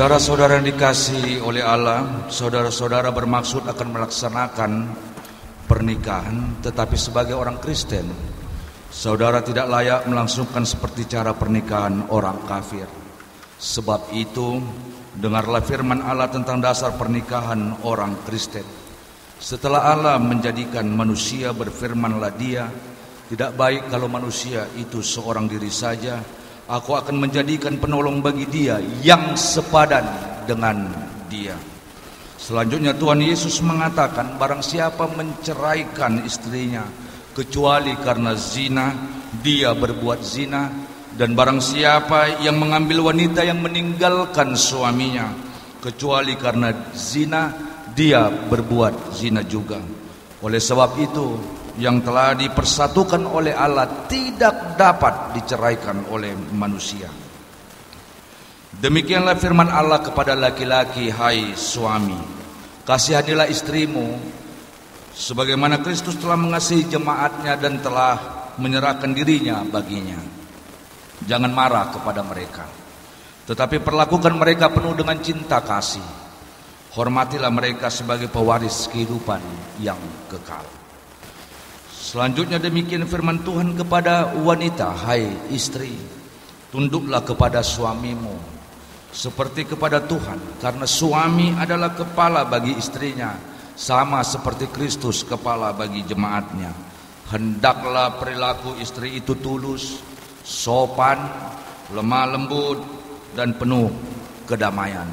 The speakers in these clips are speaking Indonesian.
Saudara-saudara yang dikasihi oleh Allah, saudara-saudara bermaksud akan melaksanakan pernikahan, tetapi sebagai orang Kristen, saudara tidak layak melangsungkan seperti cara pernikahan orang kafir. Sebab itu, dengarlah firman Allah tentang dasar pernikahan orang Kristen. Setelah Allah menjadikan manusia, berfirmanlah Dia, tidak baik kalau manusia itu seorang diri saja. Aku akan menjadikan penolong bagi dia yang sepadan dengan dia. Selanjutnya Tuhan Yesus mengatakan, barang siapa menceraikan istrinya kecuali karena zina, dia berbuat zina. Dan barang siapa yang mengambil wanita yang meninggalkan suaminya kecuali karena zina, dia berbuat zina juga. Oleh sebab itu, yang telah dipersatukan oleh Allah tidak dapat diceraikan oleh manusia. Demikianlah firman Allah kepada laki-laki, hai suami, kasihanilah istrimu sebagaimana Kristus telah mengasihi jemaatnya dan telah menyerahkan dirinya baginya. Jangan marah kepada mereka, tetapi perlakukan mereka penuh dengan cinta kasih. Hormatilah mereka sebagai pewaris kehidupan yang kekal. Selanjutnya demikian firman Tuhan kepada wanita, hai istri, tunduklah kepada suamimu seperti kepada Tuhan, karena suami adalah kepala bagi istrinya, sama seperti Kristus kepala bagi jemaatnya. Hendaklah perilaku istri itu tulus, sopan, lemah lembut, dan penuh kedamaian.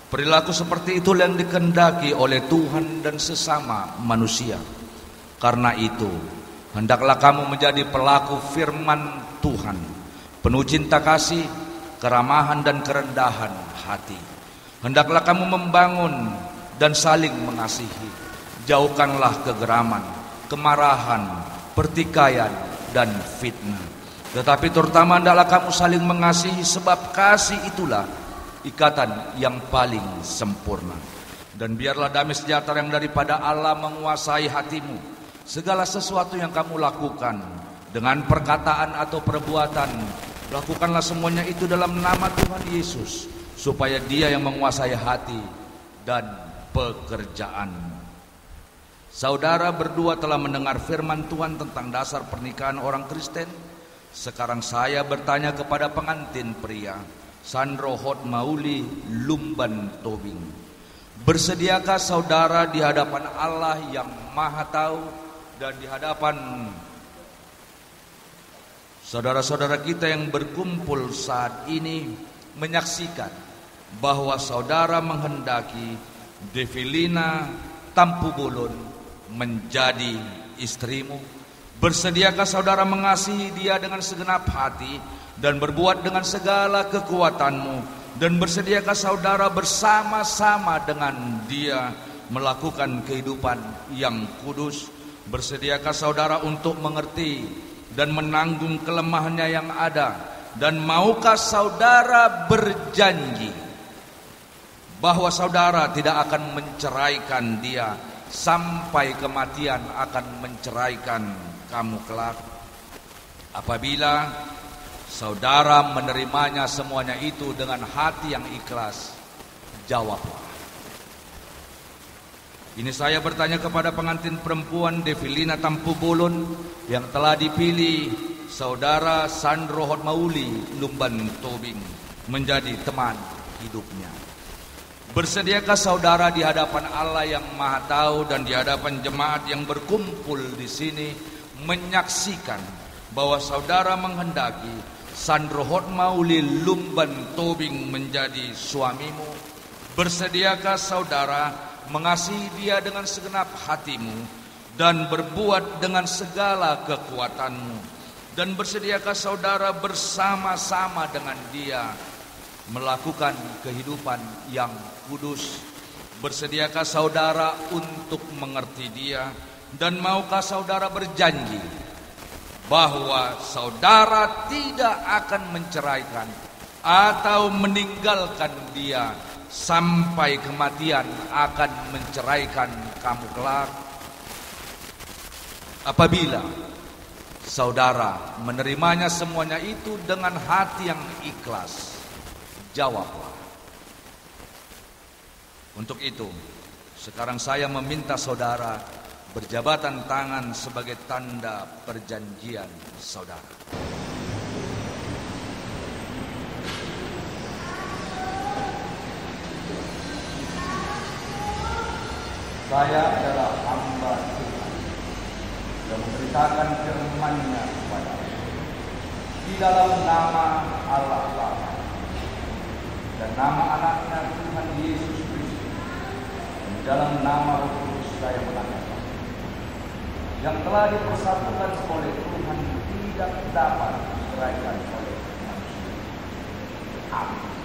Perilaku seperti itulah yang dikehendaki oleh Tuhan dan sesama manusia. Karena itu, hendaklah kamu menjadi pelaku firman Tuhan, penuh cinta kasih, keramahan dan kerendahan hati. Hendaklah kamu membangun dan saling mengasihi. Jauhkanlah kegeraman, kemarahan, pertikaian, dan fitnah. Tetapi terutama hendaklah kamu saling mengasihi, sebab kasih itulah ikatan yang paling sempurna. Dan biarlah damai sejahtera yang daripada Allah menguasai hatimu. Segala sesuatu yang kamu lakukan dengan perkataan atau perbuatan, lakukanlah semuanya itu dalam nama Tuhan Yesus, supaya Dia yang menguasai hati dan pekerjaan. Saudara berdua telah mendengar firman Tuhan tentang dasar pernikahan orang Kristen. Sekarang saya bertanya kepada pengantin pria, Sandro Hotmauli Lumban Tobing, bersediakah saudara di hadapan Allah yang Maha Tahu dan di hadapan saudara-saudara kita yang berkumpul saat ini menyaksikan bahwa saudara menghendaki Devilina Tampubulun menjadi istrimu? Bersediakah saudara mengasihi dia dengan segenap hati dan berbuat dengan segala kekuatanmu? Dan bersediakah saudara bersama-sama dengan dia melakukan kehidupan yang kudus? Bersediakah saudara untuk mengerti dan menanggung kelemahannya yang ada? Dan maukah saudara berjanji bahwa saudara tidak akan menceraikan dia sampai kematian akan menceraikan kamu kelak? Apabila saudara menerimanya semuanya itu dengan hati yang ikhlas, jawablah. Ini saya bertanya kepada pengantin perempuan Devilina Tampubulun yang telah dipilih saudara Sandro Hotmauli Lumban Tobing menjadi teman hidupnya. Bersediakah saudara di hadapan Allah yang Maha Tahu dan di hadapan jemaat yang berkumpul di sini menyaksikan bahwa saudara menghendaki Sandro Hotmauli Lumban Tobing menjadi suamimu? Bersediakah saudara mengasihi dia dengan segenap hatimu dan berbuat dengan segala kekuatanmu? Dan bersediakah saudara bersama-sama dengan dia melakukan kehidupan yang kudus? Bersediakah saudara untuk mengerti dia? Dan maukah saudara berjanji bahwa saudara tidak akan menceraikan atau meninggalkan dia sampai kematian akan menceraikan kamu kelak? Apabila saudara menerimanya semuanya itu dengan hati yang ikhlas, jawablah. Untuk itu, sekarang saya meminta saudara berjabatan tangan sebagai tanda perjanjian saudara. Saya adalah hamba Tuhan yang memberitakan firman-Nya kepada di dalam nama Allah Bapa dan nama Anaknya Tuhan Yesus Kristus, dan di dalam nama Roh Kudus saya mengatakan, yang telah dipersatukan oleh Tuhan tidak dapat diceraikan oleh manusia. Amin.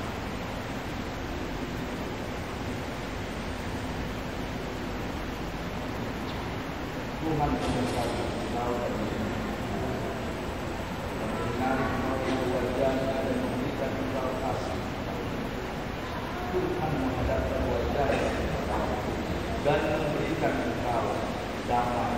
Tuhan memberkati saudara dan menarik melalui wajahnya dan memberikan engkau kasih. Tuhan menghadapkan wajahnya dan memberikan engkau damai.